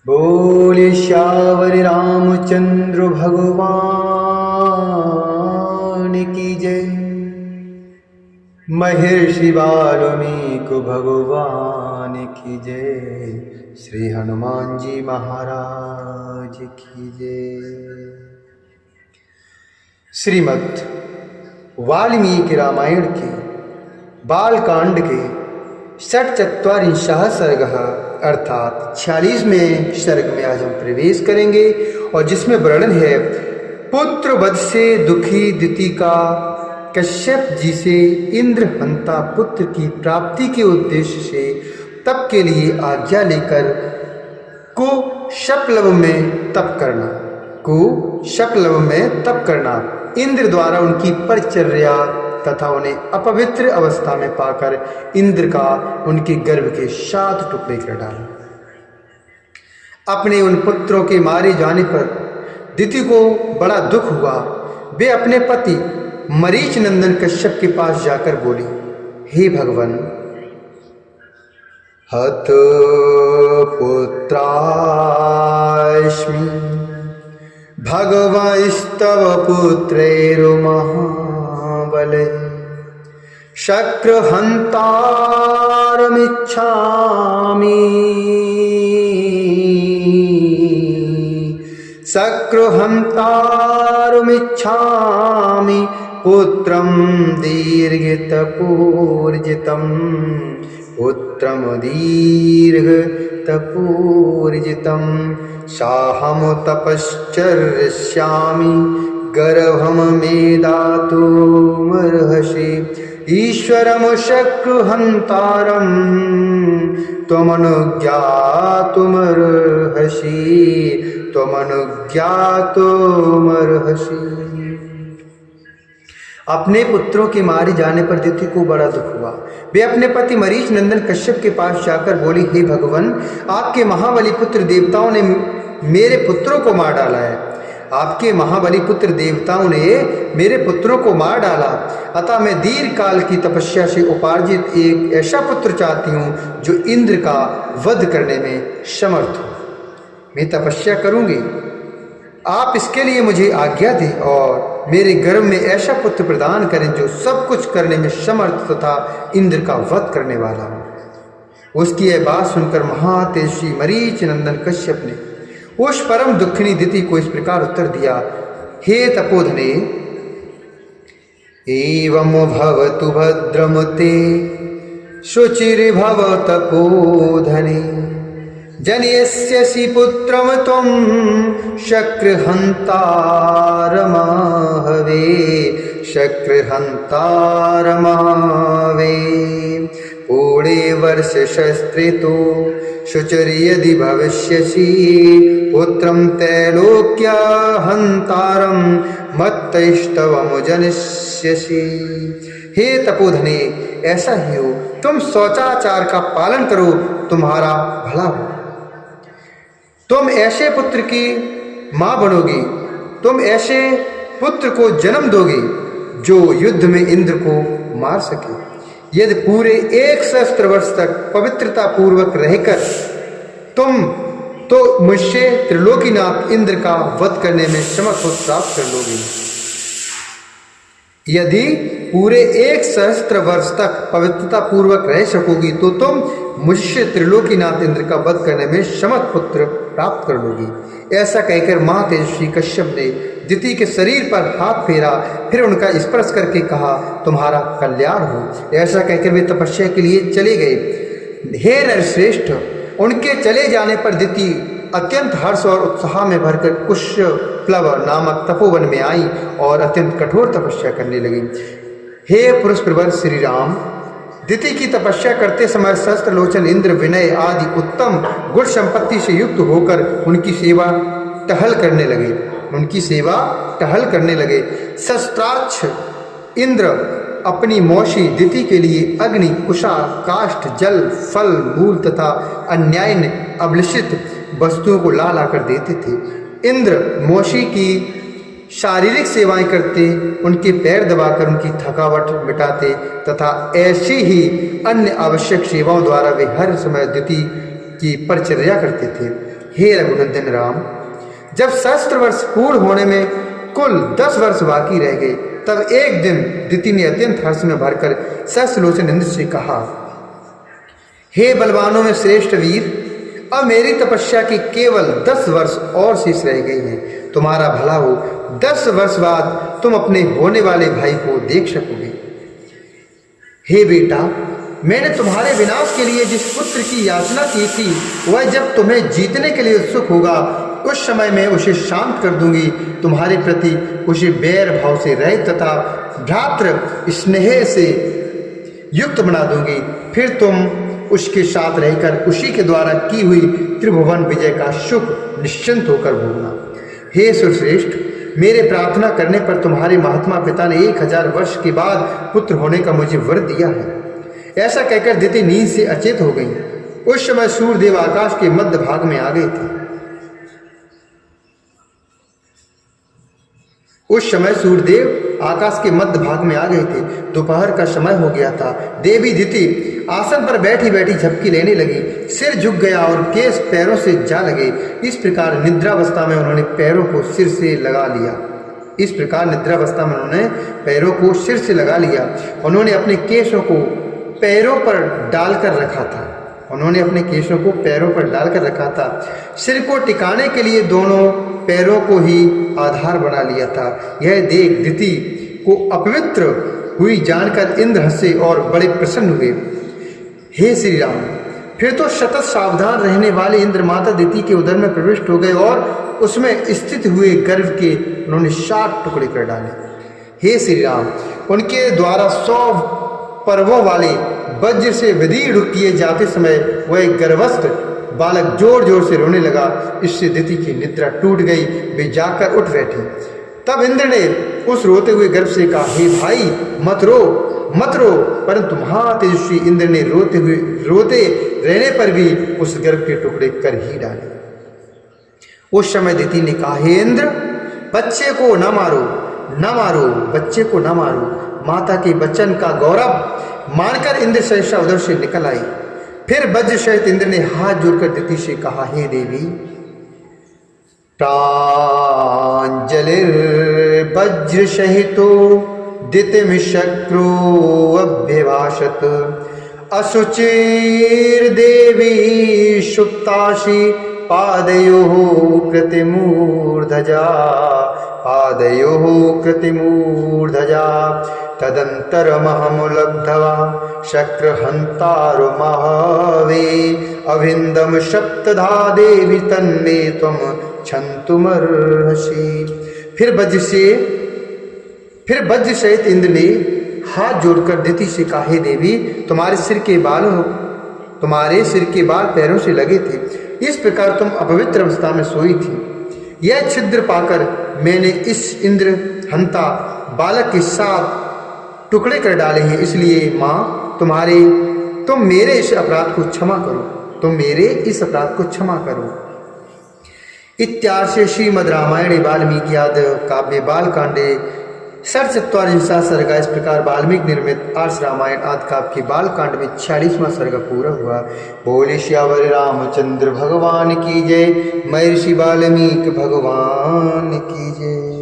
बोले श्यावर रामचंद्र भगवान की जय। महर्षि वाल्मीकि भगवान की जय। श्री हनुमान जी महाराज की जय। श्रीमद् वाल्मीकि रामायण के बालकांड के षट्चत्वारिंशः सर्गः अर्थात 46वें सर्ग में आज हम प्रवेश करेंगे और जिसमें वर्णन है पुत्र वध से दुखी दिति का कश्यप जी से इंद्र हंता पुत्र की प्राप्ति के उद्देश्य से तप के लिए आज्ञा लेकर कुशपलव में तप करना इंद्र द्वारा उनकी परिचर्या तथा उन्हें अपवित्र अवस्था में पाकर इंद्र का उनके गर्भ के 7 टुकड़े कर डाले। अपने उन पुत्रों के मारे जाने पर दिति को बड़ा दुख हुआ। वे अपने पति मरीच नंदन कश्यप के पास जाकर बोली, हे भगवान, हत पुत्रास्मि भगवस्तव पुत्रैर्महाबले शक्रहन्तारमिच्छामि पुत्रं दीर्घतपोर्जितं साहं तपश्चर्यस्यामि गर्भं मे दातुमर्हसि ईश्वरं शक्रहन्तारं त्वमनुज्ञातुमर्हसि। अपने पुत्रों के मारे जाने पर दिति को बड़ा दुख हुआ। वे अपने पति मरीच नंदन कश्यप के पास जाकर बोली, हे भगवान, आपके महाबली पुत्र देवताओं ने मेरे पुत्रों को मार डाला है। आपके महाबली पुत्र देवताओं ने मेरे पुत्रों को मार डाला, अतः मैं दीर्घ काल की तपस्या से उपार्जित एक ऐसा पुत्र चाहती हूँ जो इंद्र का वध करने में समर्थ हो। मैं तपस्या करूँगी, आप इसके लिए मुझे आज्ञा दें और मेरे गर्भ में ऐसा पुत्र प्रदान करें जो सब कुछ करने में समर्थ तथा इंद्र का वध करने वाला हो। उसकी यह बात सुनकर महातेजस्वी मरीच नंदन कश्यप ने उस परम दुखिनी दिति को इस प्रकार उत्तर दिया, हे तपोधने, एवं भवतु भद्रम ते शुचिर्भव तपोधने जनयस्यसि पुत्रम त्वं शक्रहन्तारमाहवे पूर्णे वर्षशस्त्रे तो शुचिर्यदि भविष्यसि पुत्रं त्रैलोक्यहन्तारं मत्तैस्तवं जनिष्यसि। हे तपोधने, ऐसा ही हो, तुम शौचाचार का पालन करो, तुम्हारा भला हो। तुम ऐसे पुत्र की मां बनोगी, तुम ऐसे पुत्र को जन्म दोगे जो युद्ध में इंद्र को मार सके। यदि पूरे 1 सहस्त्र वर्ष तक पवित्रता पूर्वक रहकर तुम तो मुझसे त्रिलोकीनाथ इंद्र का वध करने में समर्थ प्राप्त कर लोगे। यदि पूरे 1 सहस्त्र वर्ष तक पवित्रता पूर्वक रह सकोगी तो तुम मुझसे त्रिलोकीनाथ इंद्र का वध करने में समर्थ पुत्र प्राप्त कर लोगी। ऐसा कहकर महातेजस्वी कश्यप ने दिति के शरीर पर हाथ फेरा, फिर उनका स्पर्श करके कहा, तुम्हारा कल्याण हो। ऐसा कहकर वे तपस्या के लिए चले गए। हे नरश्रेष्ठ, उनके चले जाने पर दिति अत्यंत हर्ष और उत्साह में भरकर कुशप्लव नामक तपोवन में आई और अत्यंत कठोर तपस्या करने लगी। हे पुरुष प्रवर श्री राम, दिति की तपस्या करते समय सहस्त्रलोचन इंद्र विनय आदि उत्तम गुण संपत्ति से युक्त होकर उनकी सेवा टहल करने लगे। शस्त्राक्ष इंद्र अपनी मौसी दिति के लिए अग्नि, कुशा, काष्ठ, जल, फल, मूल तथा अन्याय अभिलषित वस्तुओं को ला कर देते थे। इंद्र मौसी की शारीरिक सेवाएं करते, उनके पैर दबाकर उनकी थकावट मिटाते तथा ऐसी ही अन्य आवश्यक सेवाओं द्वारा वे हर समय दिति की परिचर्या करते थे। हे रघुनंदन राम, जब सहस्त्र वर्ष पूर्ण होने में कुल 10 वर्ष बाकी रह गए, तब एक दिन दिति ने अत्यंत हर्ष में भरकर सहस्रलोचन इंद्र से कहा, हे बलवानों में श्रेष्ठ वीर, अब मेरी तपस्या की केवल 10 वर्ष और शेष रह गई हैं। तुम्हारा भला हो, 10 वर्ष बाद तुम अपने होने वाले भाई को देख सकोगे। हे बेटा, मैंने तुम्हारे विनाश के लिए जिस पुत्र की याचना की थी, वह जब तुम्हें जीतने के लिए उत्सुक होगा, उस समय मैं उसे शांत कर दूंगी। तुम्हारे प्रति उसे बैर भाव से रहित तथा भ्रातृ स्नेह से युक्त बना दूंगी। फिर तुम उसके साथ रहकर उसी के द्वारा की हुई त्रिभुवन विजय का सुख निश्चिंत होकर भोगना। हे सुरश्रेष्ठ, मेरे प्रार्थना करने पर तुम्हारे महात्मा पिता ने 1000 वर्ष के बाद पुत्र होने का मुझे वर दिया है। ऐसा कहकर दिति नींद से अचेत हो गई। उस समय सूर्यदेव आकाश के मध्य भाग में आ गए थे। उस समय सूर्यदेव आकाश के मध्य भाग में आ गए थे। दोपहर का समय हो गया था। देवी दिति आसन पर बैठी बैठी झपकी लेने लगी। सिर झुक गया और केस पैरों से जा लगे। इस प्रकार निद्रावस्था में उन्होंने पैरों को सिर से लगा लिया। इस प्रकार निद्रावस्था में उन्होंने पैरों को सिर से लगा लिया। उन्होंने अपने केशों को पैरों पर डालकर रखा था। उन्होंने अपने केशों को पैरों पर डालकर रखा था। सिर को टिकाने के लिए दोनों पैरों को ही आधार बना लिया था। यह देख दिति को अपवित्र हुई जानकर इंद्र हंसे और बड़े प्रसन्न हुए। हे श्री राम, फिर तो सतत सावधान रहने वाले इंद्र माता दिति के उदर में प्रविष्ट हो गए और उसमें स्थित हुए गर्भ के उन्होंने 7 टुकड़े कर डाले। हे श्री राम, उनके द्वारा 100 पर्वों वाले वज्र से विदीर्ण किए जाते समय वह एक गर्भस्थ बालक जोर जोर से रोने लगा। इससे दिति की निद्रा टूट गई। वे जाकर उठ बैठी। तब इंद्र ने उस रोते हुए गर्भ से कहा, हे भाई, मत रो मत रो। परंतु महातेजस्वी इंद्र ने रोते रहने पर भी उस गर्भ के टुकड़े कर ही डाले। उस समय दिति ने कहा, हे इंद्र, बच्चे को न मारो, न मारो, बच्चे को न मारो। माता के वचन का गौरव मानकर इंद्र सहसा उधर से निकल आई। फिर वज्र सहित इंद्र ने हाथ जोड़कर दिति से कहा, हे देवी, प्रांजलिर वज्र सहितो दितिम शक्रो अभ्यभाषत असुचिर देवी सुप्ताशी पादयोः कृतिमूर्धजा पादयोः कृतिमूर्धजा तदंतरमहमुलब्धवा शक्रहंतारो महावे अभिंदम सप्तधा देवी तन्मे त्वं क्षन्तुमर्हसि। फिर वज्र सहित इंद्र ने हाथ जोड़कर दिति से कहा, हे देवी, तुम्हारे सिर के बाल पैरों से लगे थे। इस प्रकार तुम अपवित्र अवस्था में सोई थी। यह छिद्र पाकर मैंने इस इंद्र हंता बालक के 7 टुकड़े कर डाले हैं। इसलिए माँ, तुम मेरे इस अपराध को क्षमा करो। तुम मेरे इस अपराध को क्षमा करो। इत्यार्षे श्रीमद् रामायणे वाल्मीकि आदि काव्य बालकांडे 47 सर्गा। इस प्रकार वाल्मीकि निर्मित आर्ष रामायण आदि काव्य के बालकांड में 46वां सर्ग पूरा हुआ। बोले श्यावर रामचंद्र भगवान की जय। महर्षि वाल्मीकि भगवान की जय।